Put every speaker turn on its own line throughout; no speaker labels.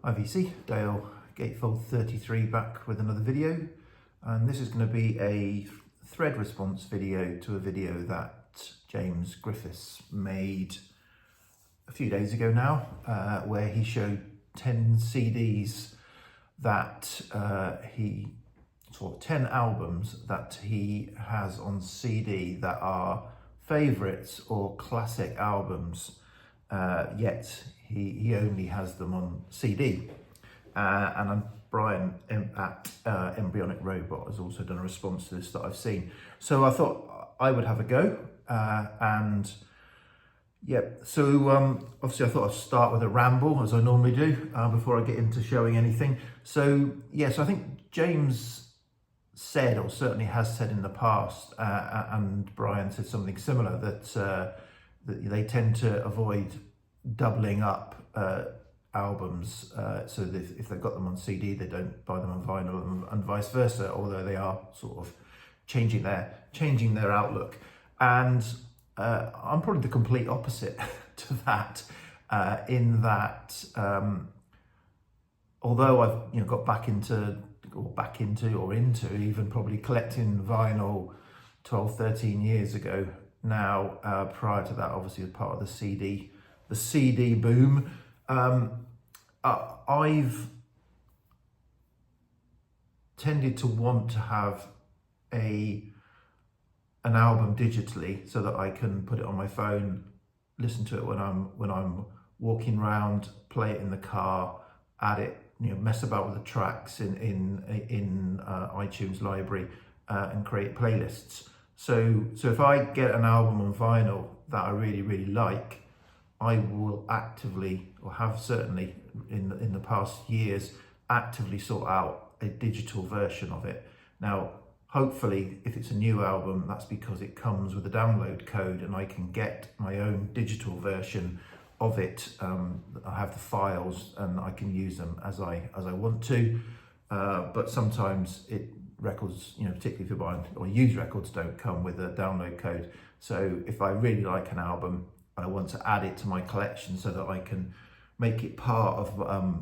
Hi VC, Dale Gatefold 33 back with another video, and this is going to be a thread response video to a video that James Griffiths made a few days ago now, where he showed 10 CDs that 10 albums that he has on CD that are favourites or classic albums, yet he only has them on CD. And Brian at Embryonic Robot has also done a response to this that I've seen. So I thought I would have a go, obviously I thought I'd start with a ramble, as I normally do, before I get into showing anything. So I think James said, or certainly has said in the past, and Brian said something similar, that they tend to avoid doubling up albums, so that if they've got them on CD, they don't buy them on vinyl, and vice versa, although they are sort of changing their outlook. And I'm probably the complete opposite to that, in that although I've got into even probably collecting vinyl 12, 13 years ago now, prior to that obviously as part of the CD boom, I've tended to want to have an album digitally so that I can put it on my phone, listen to it when I'm walking around, play it in the car, add it, mess about with the tracks in iTunes library, and create playlists. So if I get an album on vinyl that I really, really like, I will actively, or have certainly in the past years, actively sort out a digital version of it. Now, hopefully, if it's a new album, that's because it comes with a download code and I can get my own digital version of it. I have the files and I can use them as I want to. But sometimes records, particularly if you're buying or used records, don't come with a download code. So if I really like an album and I want to add it to my collection so that I can make it part of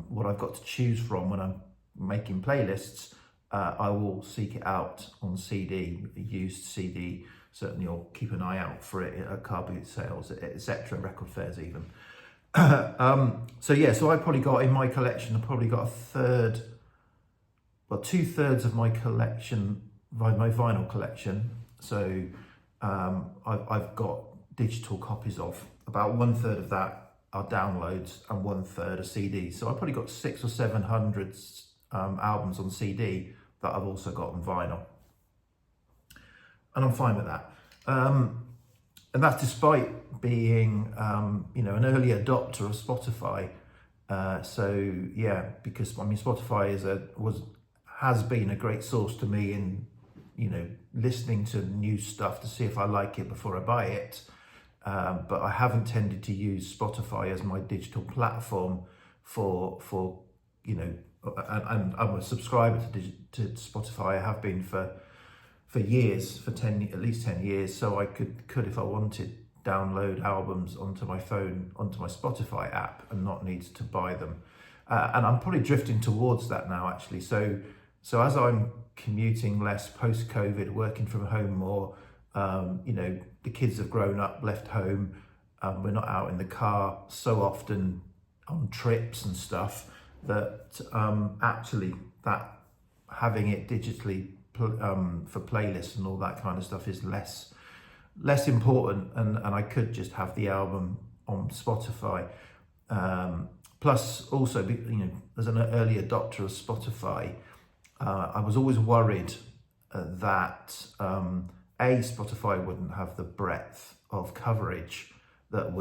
what I've got to choose from when I'm making playlists, I will seek it out on CD, a used CD, certainly, or keep an eye out for it at car boot sales, etc., record fairs even. So I probably got, in my collection, I probably got two-thirds of my collection, my vinyl collection. So I've got digital copies of. About 1/3 of that are downloads and 1/3 are CDs. So I've probably got 600 or 700 albums on CD that I've also got on vinyl, and I'm fine with that. And that's despite being, an early adopter of Spotify. Because Spotify has been a great source to me in, listening to new stuff to see if I like it before I buy it. But I haven't tended to use Spotify as my digital platform for and I'm a subscriber to Spotify. I have been for years, at least 10 years. So I could, if I wanted, download albums onto my phone, onto my Spotify app, and not need to buy them. And I'm probably drifting towards that now, actually. So as I'm commuting less post-COVID, working from home more, the kids have grown up, left home. We're not out in the car so often on trips and stuff, that actually that having it digitally for playlists and all that kind of stuff is less important, and I could just have the album on Spotify. Plus also, as an early adopter of Spotify, I was always worried that Spotify wouldn't have the breadth of coverage that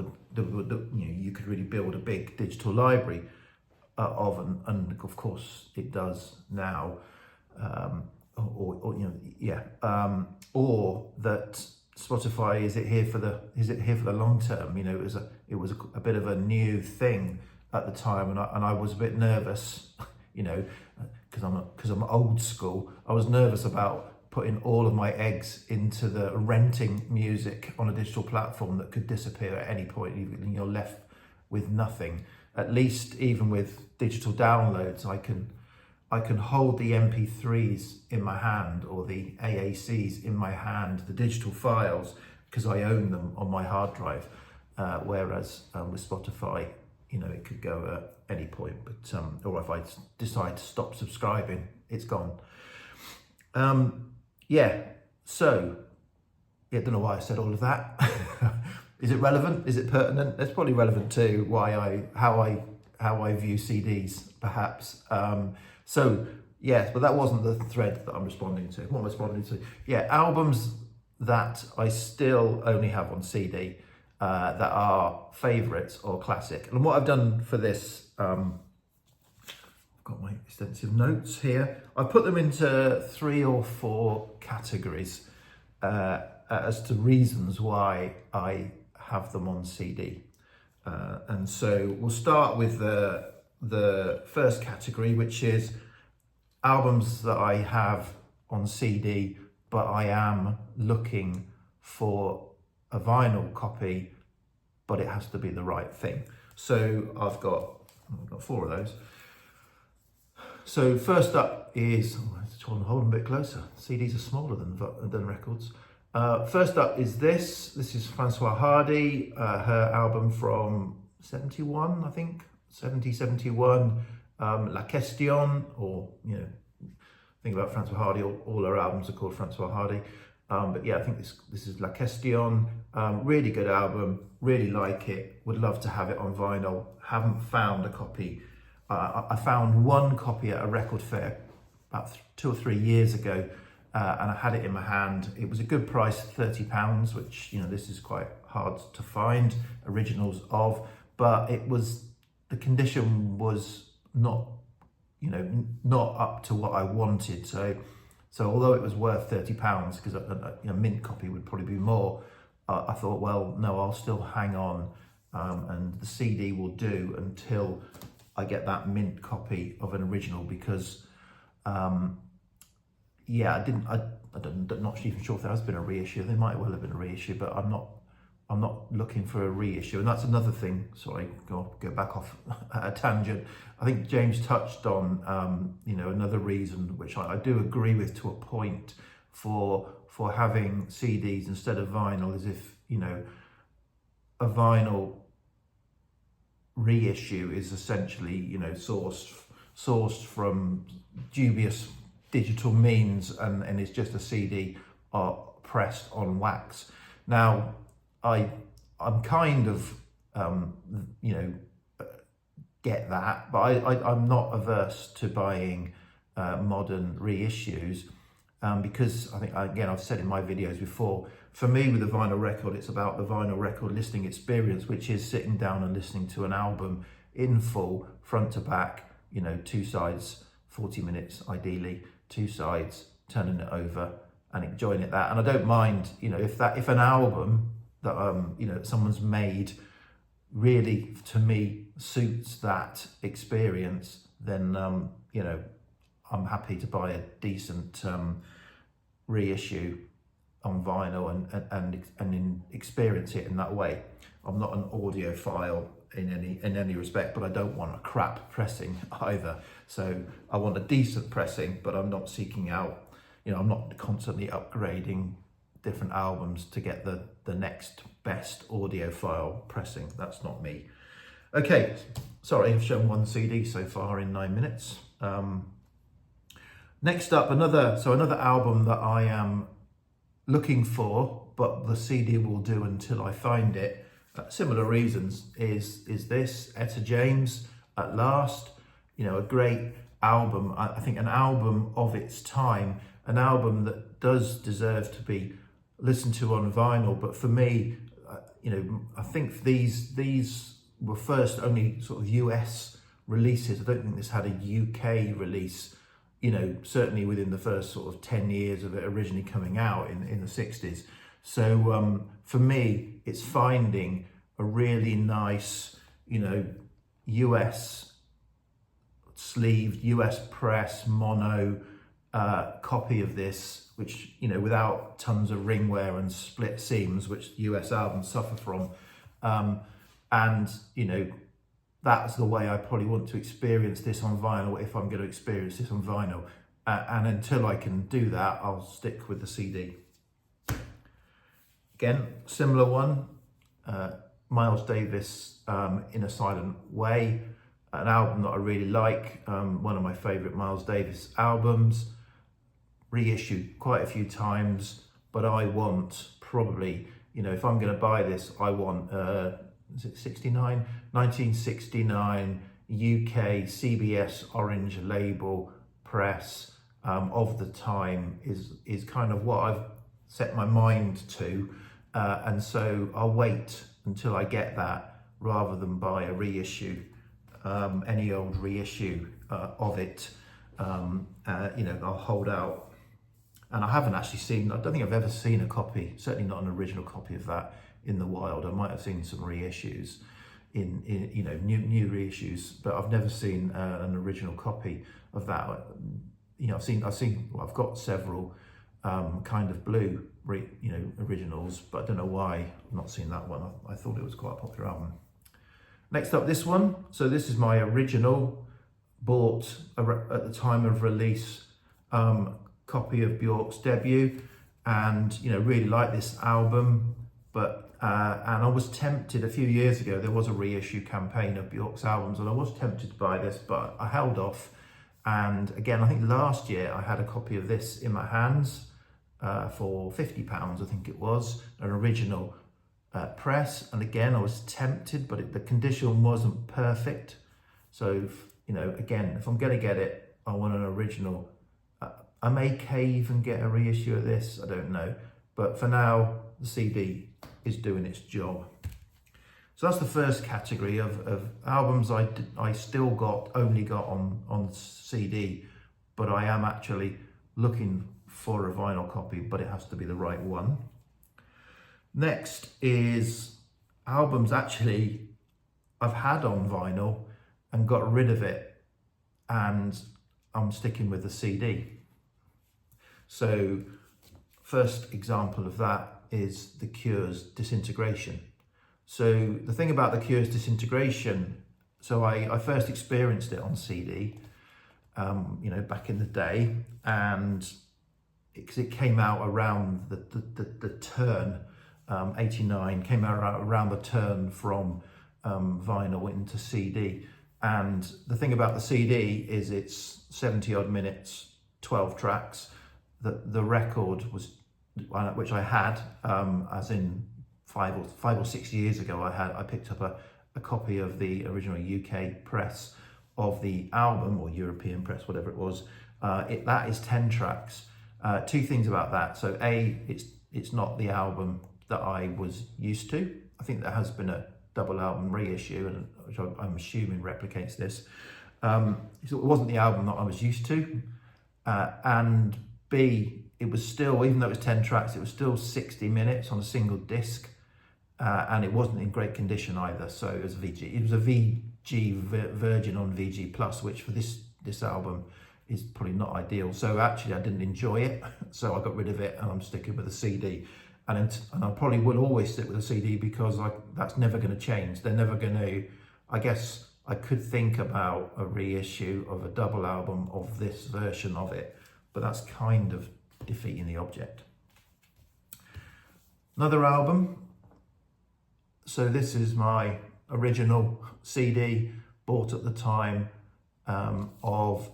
you could really build a big digital library of, and of course it does now, or that Spotify is it here for the long term? It was a bit of a new thing at the time, and I was a bit nervous, because I'm old school. I was nervous about putting all of my eggs into the renting music on a digital platform that could disappear at any point. You're left with nothing. at least even with digital downloads, I can hold the MP3s in my hand or the AACs in my hand, the digital files, because I own them on my hard drive. Whereas with Spotify, you know, it could go at any point, but or if I decide to stop subscribing, it's gone. Yeah, so yeah, I don't know why I said all of that. Is it relevant? Is it pertinent? It's probably relevant to how I view CDs, perhaps. So yes, but that wasn't the thread that I'm responding to. What am I responding to? Yeah, albums that I still only have on CD that are favourites or classic. And what I've done for this, I've got my extensive notes here. I've put them into 3 or 4 categories as to reasons why I have them on CD. And so we'll start with the first category, which is albums that I have on CD, but I am looking for a vinyl copy, but it has to be the right thing. So I've got 4 of those. So first up is, I have to try and hold them a bit closer. CDs are smaller than records. First up is this. This is Francois Hardy, her album from 71, I think, 71, La Question, or, you know, think about Francois Hardy, all her albums are called Francois Hardy. But yeah, I think this is La Question. Really good album, really like it, would love to have it on vinyl. Haven't found a copy. I found one copy at a record fair about 2 or 3 years ago, and I had it in my hand. It was a good price, £30, which, you know, this is quite hard to find originals of, but the condition was not, you know, not up to what I wanted. So although it was worth £30, because a mint copy would probably be more, I thought, well, no, I'll still hang on, and the CD will do until I get that mint copy of an original, because yeah, I'm not even sure if there has been a reissue. There might well have been a reissue, but I'm not looking for a reissue. And that's another thing, sorry, go back off a tangent. I think James touched on, you know, another reason, which I do agree with to a point, for having CDs instead of vinyl, is if, you know, a vinyl reissue is essentially, you know, sourced from dubious digital means, and it's just a CD pressed on wax. Now, I'm kind of, you know, get that, but I'm not averse to buying modern reissues, because I think, again, I've said in my videos before, for me with a vinyl record, it's about the vinyl record listening experience, which is sitting down and listening to an album in full, front to back, you know, 2 sides, 40 minutes ideally, 2 sides, turning it over and enjoying it that. And I don't mind, you know, if an album that you know, someone's made really, to me, suits that experience, then you know, I'm happy to buy a decent reissue on vinyl and experience it in that way. I'm not an audiophile in any respect, but I don't want a crap pressing either. So I want a decent pressing, but I'm not seeking out, you know, I'm not constantly upgrading different albums to get the next best audiophile pressing. That's not me. Okay, sorry, I've shown 1 CD so far in 9 minutes. Next up, another album that I am looking for, but the CD will do until I find it. Similar reasons is this Etta James, At Last. You know, a great album. I think an album of its time, an album that does deserve to be listened to on vinyl. But for me, you know, I think these were first only sort of US releases. I don't think this had a UK release, you know, certainly within the first sort of 10 years of it originally coming out in the 60s. So for me, it's finding a really nice, you know, US sleeved, US press, mono copy of this, which, you know, without tons of ring wear and split seams, which US albums suffer from. And, you know, that's the way I probably want to experience this on vinyl if I'm going to experience this on vinyl. And until I can do that, I'll stick with the CD. Again, similar one, Miles Davis, In a Silent Way, an album that I really like, one of my favourite Miles Davis albums, reissued quite a few times, but I want probably, you know, if I'm going to buy this, I want, is it 69? 1969 UK CBS Orange label press of the time is kind of what I've set my mind to. And so I'll wait until I get that rather than buy a reissue, any old reissue of it. You know, I'll hold out. And I haven't actually seen, I don't think I've ever seen a copy, certainly not an original copy of that in the wild. I might have seen some reissues in you know, new reissues, but I've never seen an original copy of that. You know, I've got several kind of blue, you know, originals, but I don't know why I've not seen that one. I thought it was quite a popular album. Next up, this one. So this is my original, bought at the time of release, copy of Bjork's debut, and you know, really like this album. But and I was tempted a few years ago. There was a reissue campaign of Bjork's albums, and I was tempted to buy this, but I held off. And again, I think last year I had a copy of this in my hands for £50, I think it was, an original press. And again, I was tempted, but the condition wasn't perfect. So, you know, again, if I'm going to get it, I want an original. I may cave and get a reissue of this, I don't know. But for now, the CD is doing its job. So that's the first category of albums I still only got on CD, but I am actually looking for a vinyl copy, but it has to be the right one. Next is albums actually I've had on vinyl and got rid of it, and I'm sticking with the CD. So first example of that is The Cure's Disintegration. So the thing about The Cure's Disintegration, so I first experienced it on CD, you know, back in the day, and it came out around the turn, 89, came out around the turn from vinyl into CD. And the thing about the CD is it's 70 odd minutes, 12 tracks. The record was, which I had, as in five or 6 years ago, I picked up a copy of the original UK press of the album, or European press, whatever it was. That is 10 tracks. Two things about that. So A, it's not the album that I was used to. I think there has been a double album reissue, and which I'm assuming replicates this. So it wasn't the album that I was used to. And B, it was still, even though it was 10 tracks, it was still 60 minutes on a single disc. And it wasn't in great condition either. So it was VG. It was a VG Virgin on VG Plus, which for this album is probably not ideal. So actually I didn't enjoy it. So I got rid of it, and I'm sticking with the CD. And I probably will always stick with the CD, because that's never going to change. They're never going to, I guess I could think about a reissue of a double album of this version of it, but that's kind of defeating the object. Another album. So this is my original CD, bought at the time of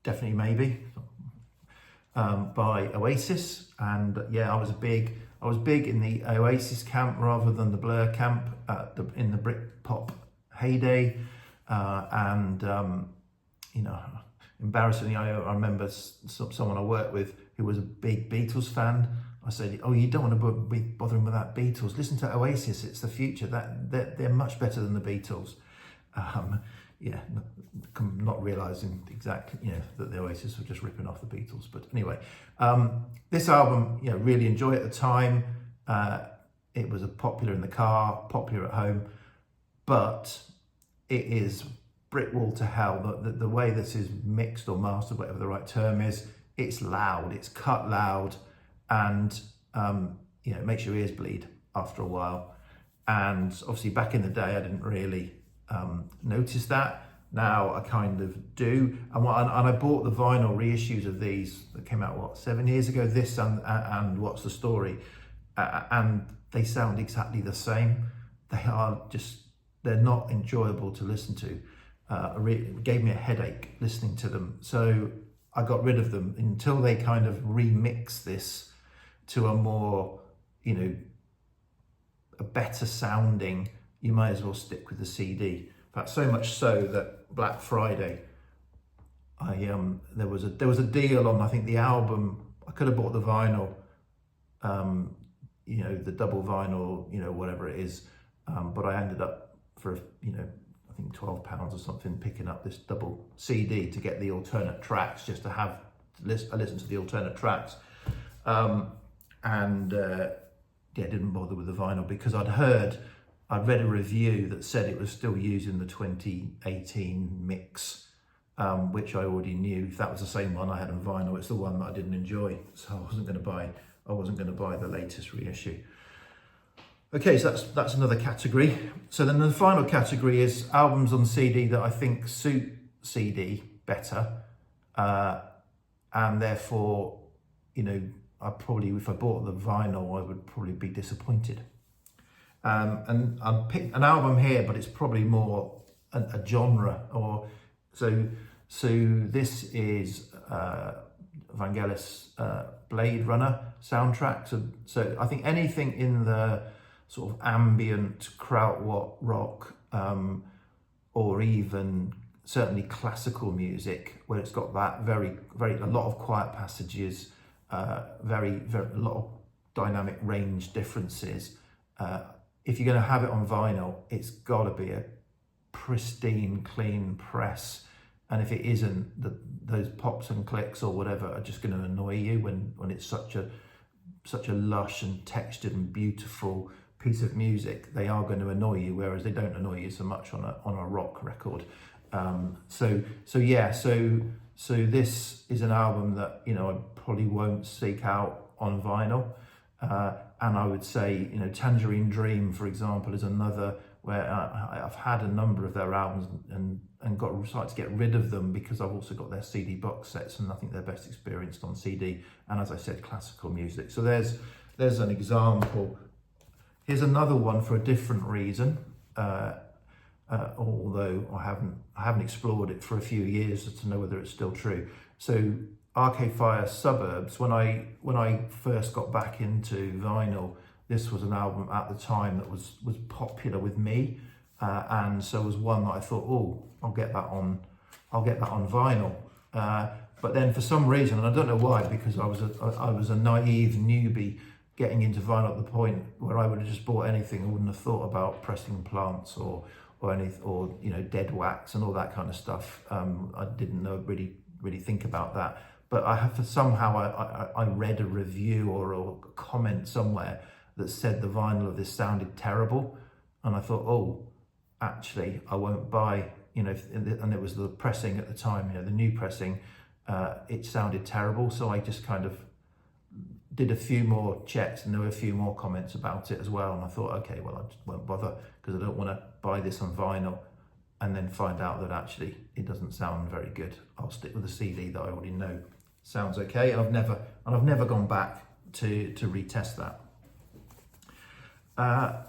Definitely Maybe by Oasis. And yeah, I was big in the Oasis camp rather than the Blur camp in the Britpop heyday. You know, embarrassingly, I remember someone I worked with who was a big Beatles fan. I said, "Oh, you don't want to be bothering with that Beatles. Listen to Oasis. It's the future. They're much better than the Beatles." Yeah, not realising exactly, you know, that the Oasis were just ripping off the Beatles. But anyway, this album, you know, really enjoyed at the time. It was popular in the car, popular at home, but it is brick wall to hell. The way this is mixed or mastered, whatever the right term is, it's loud, it's cut loud, and you know, it makes your ears bleed after a while. And obviously back in the day, I didn't really notice that. Now I kind of do, and I bought the vinyl reissues of these that came out 7 years ago. This and What's the Story, and they sound exactly the same. They're not enjoyable to listen to. It gave me a headache listening to them, so I got rid of them until they kind of remix this to a more, a better sounding. You might as well stick with the CD. In fact, so much so that Black Friday, there was a deal on, I think, the album. I could have bought the vinyl, the double vinyl, whatever it is, but I ended up for I think £12 or something picking up this double CD to get the alternate tracks, just to have listen to the alternate tracks, didn't bother with the vinyl because I'd read a review that said it was still using the 2018 mix, which I already knew. If that was the same one I had on vinyl, it's the one that I didn't enjoy, so I wasn't going to buy the latest reissue. Okay, so that's another category. So then the final category is albums on CD that I think suit CD better, and therefore, I probably, if I bought the vinyl, I would probably be disappointed. And I've picked an album here, but it's probably more a genre. So this is Vangelis' Blade Runner soundtrack. So I think anything in the sort of ambient krautrock rock, or even certainly classical music, where it's got that very a lot of quiet passages, a lot of dynamic range differences. If you're going to have it on vinyl, it's got to be a pristine, clean press. And if it isn't, those pops and clicks or whatever are just going to annoy you when it's such a lush and textured and beautiful piece of music. They are going to annoy you, whereas they don't annoy you so much on a rock record. So this is an album that I probably won't seek out on vinyl. And I would say, Tangerine Dream, for example, is another where I've had a number of their albums and decided to get rid of them because I've also got their CD box sets, and I think they're best experienced on CD. And as I said, classical music. So there's an example. Here's another one for a different reason, although I haven't explored it for a few years to know whether it's still true. So Arcade Fire Suburbs, when I first got back into vinyl, this was an album at the time that was popular with me, and so was one that I thought, I'll get that on vinyl. But then for some reason, and I don't know why, because I was a naive newbie getting into vinyl at the point where I would have just bought anything. I wouldn't have thought about pressing plants or dead wax and all that kind of stuff. I didn't know really think about that. But I read a review or a comment somewhere that said the vinyl of this sounded terrible, and I thought, actually, I won't buy. And it was the pressing at the time. The new pressing, it sounded terrible. So I just kind of did a few more checks, and there were a few more comments about it as well. And I thought, okay, well, I just won't bother because I don't want to buy this on vinyl and then find out that actually it doesn't sound very good. I'll stick with the CD that I already know sounds okay, and I've never gone back to retest that.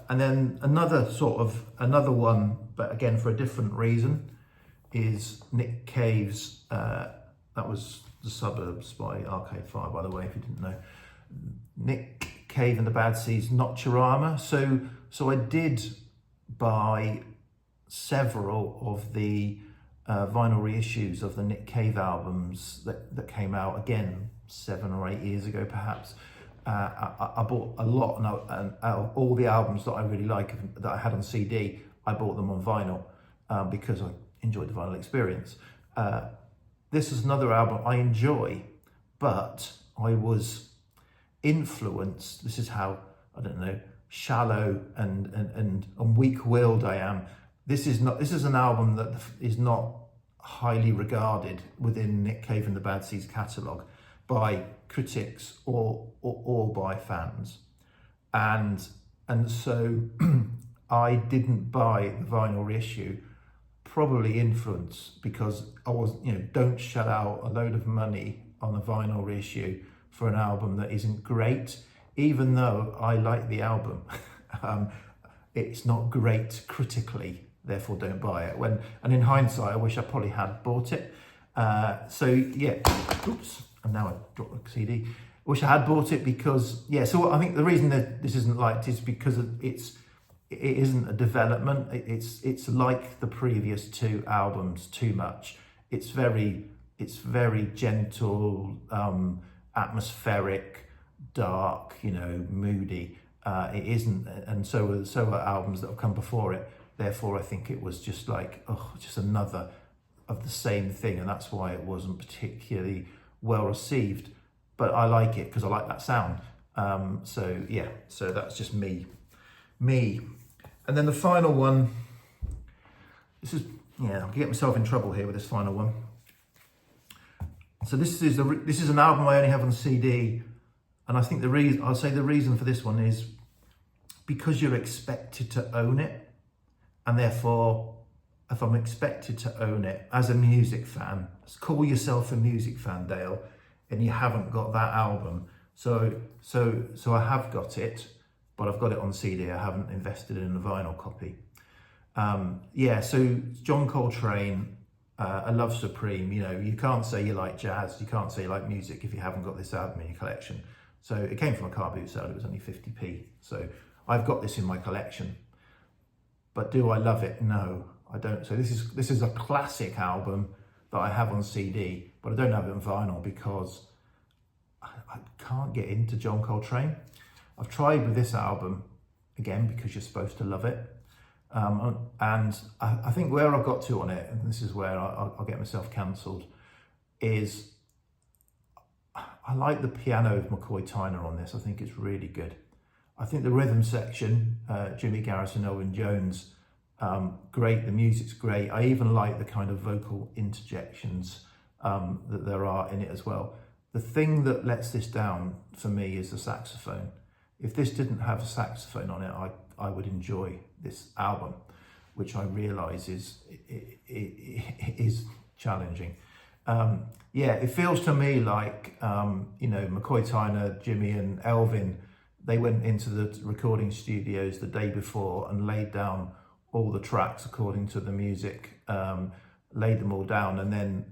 And then another one, but again for a different reason, is Nick Cave's. That was The Suburbs by Arcade Fire, by the way, if you didn't know. Nick Cave and the Bad Seeds, Nocturama. So I did buy several of the vinyl reissues of the Nick Cave albums that came out, again 7 or 8 years ago perhaps. I bought a lot, and out of all the albums that I really like that I had on CD, I bought them on vinyl because I enjoyed the vinyl experience. This is another album I enjoy, but I was influenced. This is how, I don't know, shallow and weak-willed I am. This is an album that is not highly regarded within Nick Cave and the Bad Seeds catalogue by critics or by fans, and so I didn't buy the vinyl reissue probably influenced because I was, don't shell out a load of money on a vinyl reissue for an album that isn't great, even though I like the album. It's not great critically, therefore don't buy it. And in hindsight, I wish I probably had bought it. So yeah, oops, and now I dropped the CD. I wish I had bought it because, so I think the reason that this isn't liked is because it isn't a development. It's like the previous two albums too much. It's very gentle, atmospheric, dark, moody. It isn't, and so are albums that have come before it. Therefore, I think it was just like, just another of the same thing, and that's why it wasn't particularly well received. But I like it because I like that sound. So that's just me. And then the final one. This is, I'm gonna get myself in trouble here with this final one. So this is an album I only have on CD, and I think the reason for this one is because you're expected to own it, and therefore, if I'm expected to own it as a music fan, call yourself a music fan, Dale, and you haven't got that album. So I have got it, but I've got it on CD. I haven't invested in a vinyl copy. So John Coltrane, A Love Supreme. You can't say you like jazz, you can't say you like music if you haven't got this album in your collection. So it came from a car boot sale. It was only 50p. So I've got this in my collection. But do I love it? No, I don't. So this is a classic album that I have on CD, but I don't have it on vinyl because I can't get into John Coltrane. I've tried with this album, again, because you're supposed to love it. And I think where I've got to on it, and this is where I'll get myself cancelled, is I like the piano of McCoy Tyner on this. I think it's really good. I think the rhythm section, Jimmy Garrison, Elvin Jones, great. The music's great. I even like the kind of vocal interjections that there are in it as well. The thing that lets this down for me is the saxophone. If this didn't have a saxophone on it, I would enjoy this album, which I realise is challenging. It feels to me like McCoy Tyner, Jimmy, and Elvin. They went into the recording studios the day before and laid down all the tracks according to the music, laid them all down, and then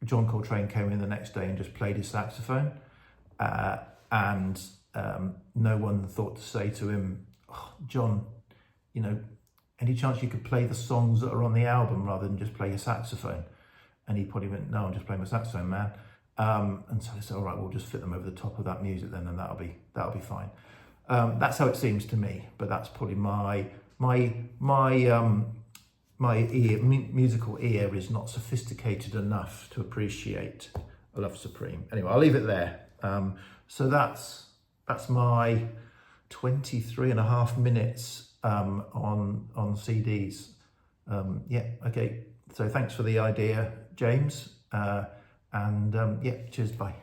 John Coltrane came in the next day and just played his saxophone, and no one thought to say to him, John, any chance you could play the songs that are on the album rather than just play your saxophone? And he probably went, no, I'm just playing my saxophone, man. And so they said, all right, we'll just fit them over the top of that music then, and that'll be fine. That's how it seems to me, but that's probably my musical ear is not sophisticated enough to appreciate A Love Supreme. Anyway, I'll leave it there. So that's my 23.5 minutes on CDs. Okay. So thanks for the idea, James. Cheers, bye.